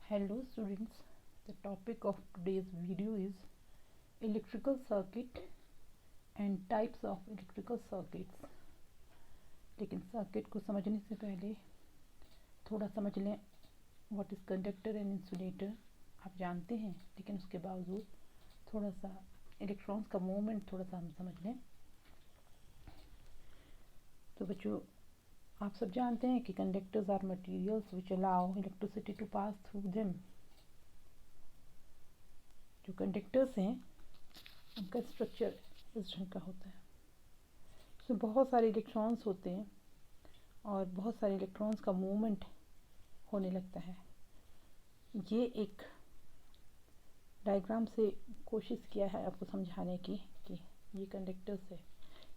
Hello students, the topic of today's video is electrical circuit and types of electrical circuits। लेकिन circuit को समझने से पहले थोड़ा समझ लें what is conductor and insulator. आप जानते हैं लेकिन उसके बावजूद थोड़ा सा इलेक्ट्रॉन्स का मूवमेंट थोड़ा सा हम समझ लें। तो बच्चों, आप सब जानते हैं कि conductors are materials which allow electricity to pass through them. जो कंडक्टर्स हैं उनका स्ट्रक्चर इस ढंग का होता है। इसमें बहुत सारे इलेक्ट्रॉन्स होते हैं और बहुत सारे इलेक्ट्रॉन्स का मूवमेंट होने लगता है। ये एक डायग्राम से कोशिश किया है आपको समझाने की कि ये कंडक्टर्स है,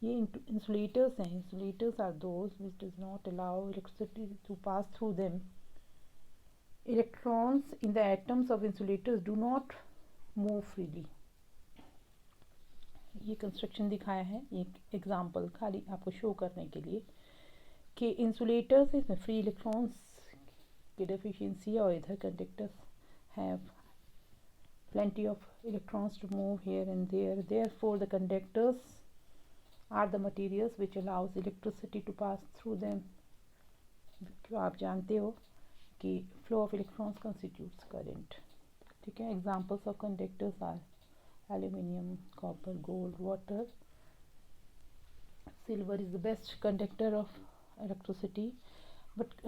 ये इंसुलेटर्स हैं। Insulators are those which does not allow electricity to pass through them. Electrons in the atoms of insulators do not move freely. ये कंस्ट्रक्शन दिखाया है एक एग्जांपल खाली आपको शो करने के लिए कि इंसुलेटर्स इसमें फ्री इलेक्ट्रॉन्स की डेफिशिएंसी है और इधर conductors have plenty of electrons to move here and there. Therefore, the conductors are the materials which allows electricity to pass through them. क्यों आप जानते हो कि flow of electrons constitutes current। ठीक है। Examples of conductors are aluminium, copper, gold, water. Silver is the best conductor of electricity. But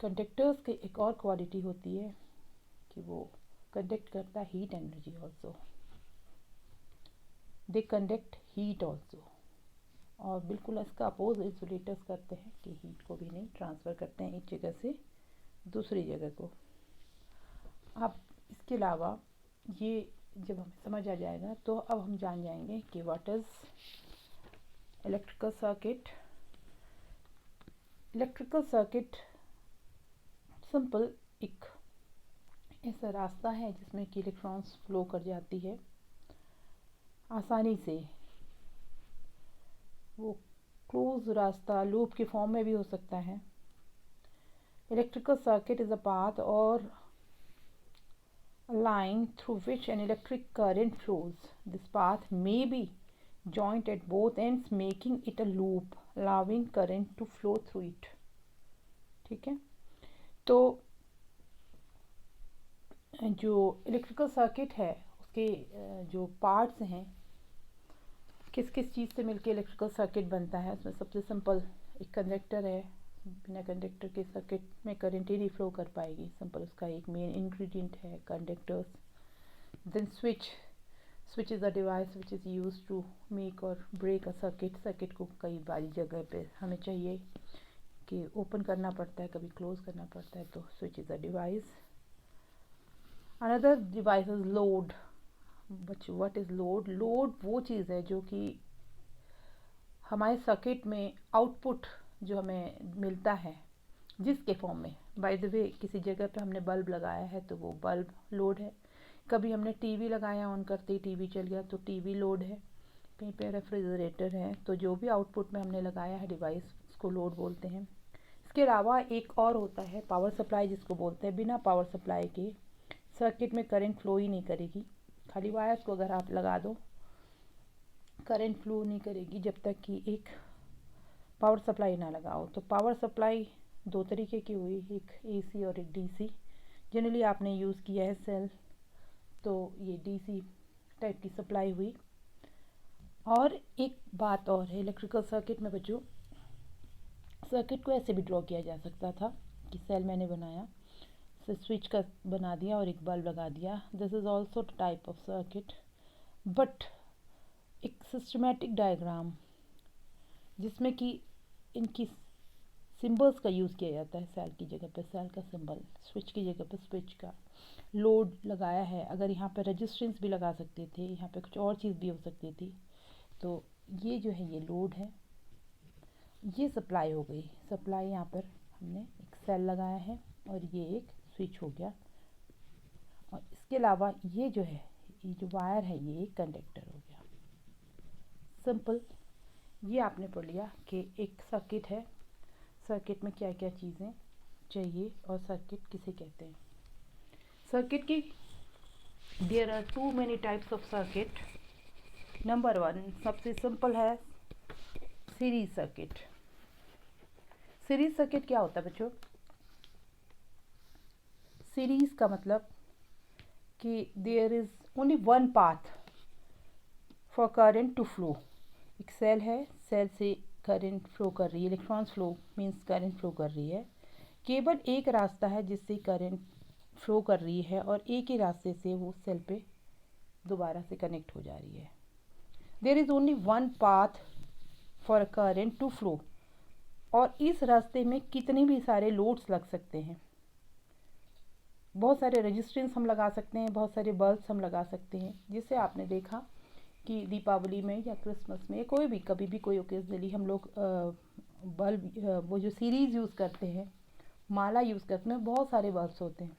conductors की एक और क्वालिटी होती है कि वो कंडक्ट करता है heat energy also. They conduct heat also. और बिल्कुल इसका अपोज इंसुलेटर्स करते हैं कि हीट को भी नहीं ट्रांसफ़र करते हैं एक जगह से दूसरी जगह को। अब इसके अलावा ये जब हमें समझ आ जाएगा तो अब हम जान जाएंगे कि what is electrical circuit. Electrical circuit simple एक ऐसा रास्ता है जिसमें कि इलेक्ट्रॉन्स फ्लो कर जाती है आसानी से। वो क्लोज रास्ता लूप के फॉर्म में भी हो सकता है। Electrical circuit is a path or line through which an electric current flows. This path may be joined at both ends making it a loop allowing current to flow through it। ठीक है। तो जो electrical circuit है उसके जो parts हैं, किस किस चीज़ से मिलके इलेक्ट्रिकल सर्किट बनता है, उसमें सबसे सिंपल एक कंडक्टर है। बिना कंडक्टर के सर्किट में करंट ही नहीं फ्लो कर पाएगी। सिंपल उसका एक मेन इंग्रेडिएंट है conductors. Then switch is a device which is use to make or break a circuit. Circuit को कई बारी जगह पे हमें चाहिए कि ओपन करना पड़ता है, कभी क्लोज करना पड़ता है, तो switch is a device. Another device is load. बच्चों, व्हाट इज़ लोड? लोड वो चीज़ है जो कि हमारे सर्किट में आउटपुट जो हमें मिलता है जिसके फॉर्म में। बाय द वे, किसी जगह पे हमने बल्ब लगाया है तो वो बल्ब लोड है। कभी हमने टीवी लगाया, ऑन करते ही टीवी चल गया तो टीवी लोड है। कहीं पे रेफ्रिजरेटर है, तो जो भी आउटपुट में हमने लगाया है डिवाइस उसको लोड बोलते हैं। इसके अलावा एक और होता है पावर सप्लाई जिसको बोलते हैं। बिना पावर सप्लाई के सर्किट में करंट फ्लो ही नहीं करेगी। खाली वायर्स को अगर आप लगा दो करंट फ्लो नहीं करेगी जब तक कि एक पावर सप्लाई ना लगाओ। तो पावर सप्लाई दो तरीके की हुई, एक एसी और एक डीसी। जनरली आपने यूज़ किया है सेल, तो ये डीसी टाइप की सप्लाई हुई। और एक बात और है इलेक्ट्रिकल सर्किट में बच्चों, सर्किट को ऐसे भी ड्रॉ किया जा सकता था कि सेल मैंने बनाया, स्विच का बना दिया और एक बल्ब लगा दिया। This is also type of circuit. But एक सिस्टमेटिक डायग्राम जिसमें कि इनकी सिंबल्स का यूज़ किया जाता है। सेल की जगह पे सेल का सिंबल, स्विच की जगह पे स्विच का। लोड लगाया है, अगर यहाँ पे रेजिस्टेंस भी लगा सकते थे, यहाँ पे कुछ और चीज़ भी हो सकती थी। तो ये जो है ये लोड है, ये सप्लाई हो गई। सप्लाई यहाँ पर हमने एक सेल लगाया है और ये एक स्विच हो गया। और इसके अलावा ये जो है, ये जो वायर है, ये एक कंडक्टर हो गया। सिंपल ये आपने पढ़ लिया कि एक सर्किट है, सर्किट में क्या क्या चीज़ें चाहिए और सर्किट किसे कहते हैं। सर्किट की there are too many types of circuit. Number 1 सबसे सिंपल है सीरीज सर्किट। सीरीज सर्किट क्या होता है बच्चों? सीरीज का मतलब कि there is only one path for current to flow. एक सेल है, सेल से करंट फ्लो कर रही है, electrons flow means current flow कर रही है। केवल एक रास्ता है जिससे करंट फ्लो कर रही है और एक ही रास्ते से वो सेल पे दोबारा से कनेक्ट हो जा रही है। There is only one path for current to flow. और इस रास्ते में कितने भी सारे लोड्स लग सकते हैं, बहुत सारे रेजिस्टेंस हम लगा सकते हैं, बहुत सारे बल्ब्स हम लगा सकते हैं। जिससे आपने देखा कि दीपावली में या क्रिसमस में कोई भी कभी भी कोई ओकेजनली हम लोग बल्ब वो जो सीरीज यूज़ करते हैं, माला यूज़ करते हैं, बहुत सारे बल्ब्स होते हैं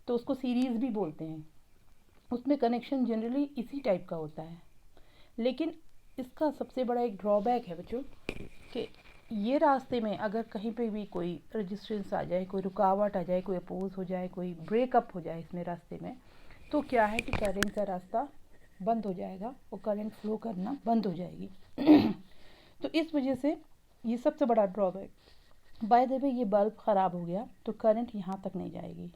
तो उसको सीरीज भी बोलते हैं। उसमें कनेक्शन जनरली इसी टाइप का होता है। लेकिन इसका सबसे बड़ा एक ड्रॉबैक है बच्चों कि ये रास्ते में अगर कहीं पे भी कोई रेजिस्टेंस आ जाए, कोई रुकावट आ जाए, कोई अपोज हो जाए, कोई ब्रेकअप हो जाए इसमें रास्ते में, तो क्या है कि करंट का रास्ता बंद हो जाएगा और करंट फ्लो करना बंद हो जाएगी। तो इस वजह से ये सबसे बड़ा ड्रॉबैक। बाय द वे ये बल्ब ख़राब हो गया तो करंट यहाँ तक नहीं जाएगी।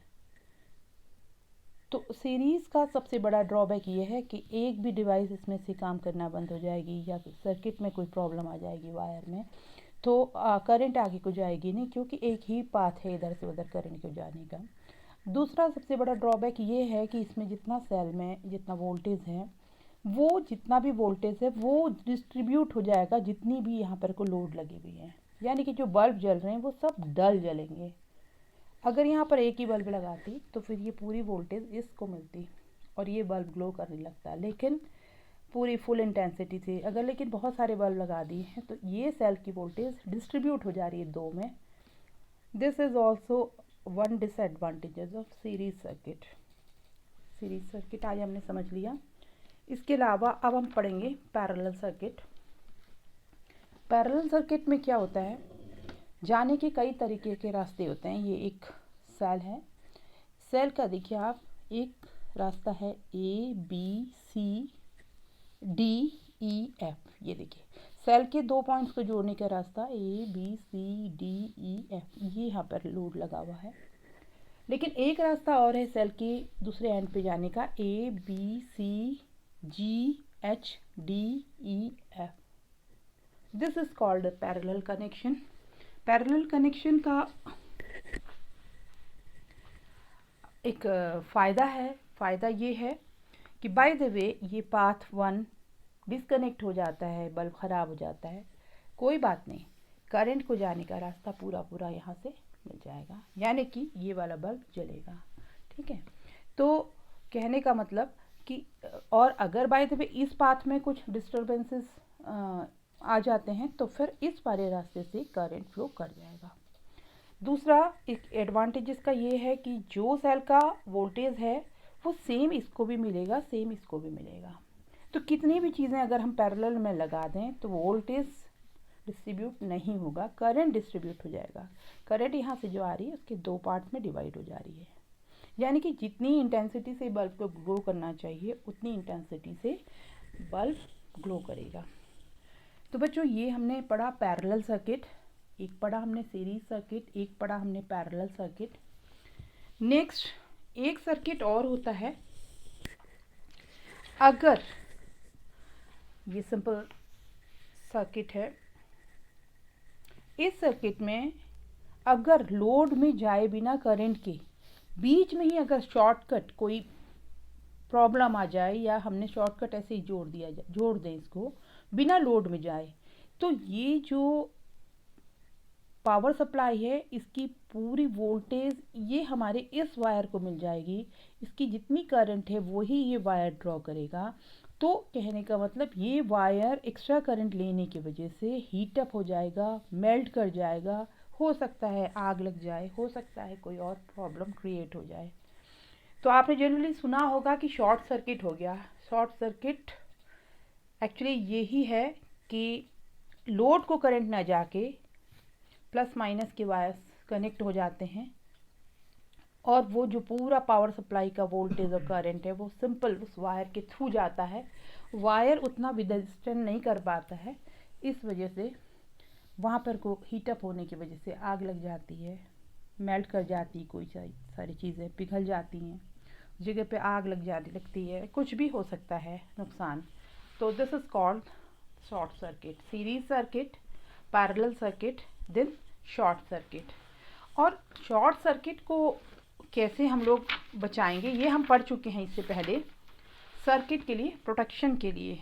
तो सीरीज़ का सबसे बड़ा ड्रॉबैक ये है कि एक भी डिवाइस इसमें से काम करना बंद हो जाएगी या सर्किट में कोई प्रॉब्लम आ जाएगी वायर में, तो करंट आगे को जाएगी नहीं, क्योंकि एक ही पाथ है इधर से उधर करंट को जाने का। दूसरा सबसे बड़ा ड्रॉबैक ये है कि इसमें जितना सेल में जितना वोल्टेज है, वो जितना भी वोल्टेज है वो डिस्ट्रीब्यूट हो जाएगा जितनी भी यहाँ पर को लोड लगी हुई है। यानी कि जो बल्ब जल रहे हैं वो सब डल जलेंगे। अगर यहाँ पर एक ही बल्ब लगाती तो फिर ये पूरी वोल्टेज इसको मिलती और ये बल्ब ग्लो करने लगता। लेकिन पूरी फुल इंटेंसिटी से अगर लेकिन बहुत सारे बल्ब लगा दिए हैं तो ये सेल की वोल्टेज डिस्ट्रीब्यूट हो जा रही है दो में। This is also one disadvantages of series circuit. Series circuit आज हमने समझ लिया। इसके अलावा अब हम पढ़ेंगे पैरेलल सर्किट। पैरेलल सर्किट में क्या होता है, जाने के कई तरीके के रास्ते होते हैं। ये एक सेल है, सेल का देखिए आप एक रास्ता है A B C D E F। ये देखिए सेल के दो पॉइंट्स को जोड़ने का रास्ता A B C D E F, ये यहाँ पर लोड लगा हुआ है। लेकिन एक रास्ता और है सेल के दूसरे एंड पे जाने का A B C G H D E F। This is called parallel connection. Parallel connection का एक फ़ायदा है, फ़ायदा ये है कि बाय द वे ये पाथ 1 डिस्कनेक्ट हो जाता है, बल्ब ख़राब हो जाता है, कोई बात नहीं, करंट को जाने का रास्ता पूरा पूरा यहाँ से मिल जाएगा, यानी कि ये वाला बल्ब जलेगा। ठीक है, तो कहने का मतलब कि और अगर बाय द वे इस पाथ में कुछ डिस्टर्बेंसेस आ जाते हैं तो फिर इस वाले रास्ते से करंट फ्लो कर जाएगा। दूसरा एक एडवांटेज इसका ये है कि जो सेल का वोल्टेज है वो सेम इसको भी मिलेगा, सेम इसको भी मिलेगा। तो कितनी भी चीज़ें अगर हम पैरेलल में लगा दें तो वोल्टेज डिस्ट्रीब्यूट नहीं होगा, करंट डिस्ट्रीब्यूट हो जाएगा। करंट यहाँ से जो आ रही है उसके दो पार्ट्स में डिवाइड हो जा रही है, यानी कि जितनी इंटेंसिटी से बल्ब को ग्लो करना चाहिए उतनी इंटेंसिटी से बल्ब ग्लो करेगा। तो बच्चों ये हमने पढ़ा पैरेलल सर्किट, एक पढ़ा हमने सीरीज सर्किट, एक पढ़ा हमने पैरेलल सर्किट। नेक्स्ट एक सर्किट और होता है, अगर ये सिंपल सर्किट है, इस सर्किट में अगर लोड में जाए बिना करंट के बीच में ही अगर शॉर्टकट कोई प्रॉब्लम आ जाए या हमने शॉर्टकट ऐसे ही जोड़ दें इसको बिना लोड में जाए, तो ये जो पावर सप्लाई है इसकी पूरी वोल्टेज ये हमारे इस वायर को मिल जाएगी। इसकी जितनी करंट है वही ये वायर ड्रॉ करेगा। तो कहने का मतलब ये वायर एक्स्ट्रा करंट लेने की वजह से हीटअप हो जाएगा, मेल्ट कर जाएगा, हो सकता है आग लग जाए, हो सकता है कोई और प्रॉब्लम क्रिएट हो जाए। तो आपने जनरली सुना होगा कि शॉर्ट सर्किट हो गया। शॉर्ट सर्किट एक्चुअली यही है कि लोड को करंट ना जाके प्लस माइनस के वायर्स कनेक्ट हो जाते हैं और वो जो पूरा पावर सप्लाई का वोल्टेज और करंट है वो सिंपल उस वायर के थ्रू जाता है। वायर उतना विदस्टैंड नहीं कर पाता है, इस वजह से वहाँ पर को हीटअप होने की वजह से आग लग जाती है, मेल्ट कर जाती है, कोई सारी चीज़ें पिघल जाती हैं, जगह पे आग लग जाती लगती है, कुछ भी हो सकता है नुकसान। तो this is called short circuit, series circuit, parallel circuit, then short circuit. और शॉर्ट सर्किट को कैसे हम लोग बचाएंगे ये हम पढ़ चुके हैं इससे पहले, सर्किट के लिए प्रोटेक्शन के लिए,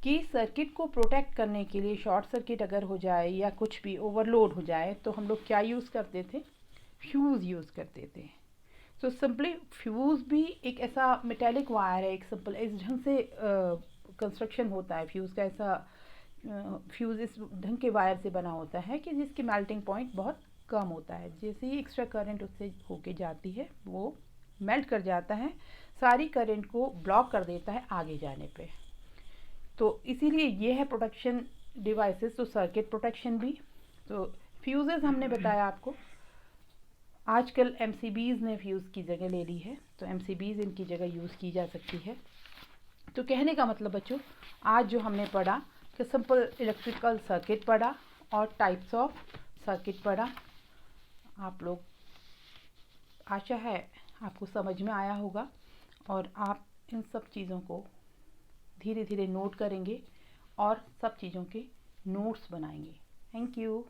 कि सर्किट को प्रोटेक्ट करने के लिए शॉर्ट सर्किट अगर हो जाए या कुछ भी ओवरलोड हो जाए तो हम लोग क्या यूज़ करते थे, फ्यूज़ यूज़ करते थे। तो सिंपली फ्यूज़ भी एक ऐसा मेटेलिक वायर है, एक सिंपल इस ढंग से कंस्ट्रक्शन होता है फ्यूज़ का, ऐसा फ्यूज़ इस ढंग के वायर से बना होता है कि जिसकी मेल्टिंग पॉइंट बहुत कम होता है। जैसे ही एक्स्ट्रा करंट उससे होके जाती है वो मेल्ट कर जाता है, सारी करंट को ब्लॉक कर देता है आगे जाने पे। तो इसीलिए ये है प्रोटेक्शन डिवाइसेस, तो सर्किट प्रोटेक्शन भी। तो फ्यूजेस हमने बताया आपको, आजकल एमसीबीज़ ने फ्यूज़ की जगह ले ली है, तो एमसीबीज़ इनकी जगह यूज़ की जा सकती है। तो कहने का मतलब बच्चों, आज जो हमने पढ़ा कि सिंपल इलेक्ट्रिकल सर्किट पढ़ा और टाइप्स ऑफ सर्किट पढ़ा। आप लोग, आशा है आपको समझ में आया होगा और आप इन सब चीज़ों को धीरे धीरे नोट करेंगे और सब चीज़ों के नोट्स बनाएंगे। Thank you.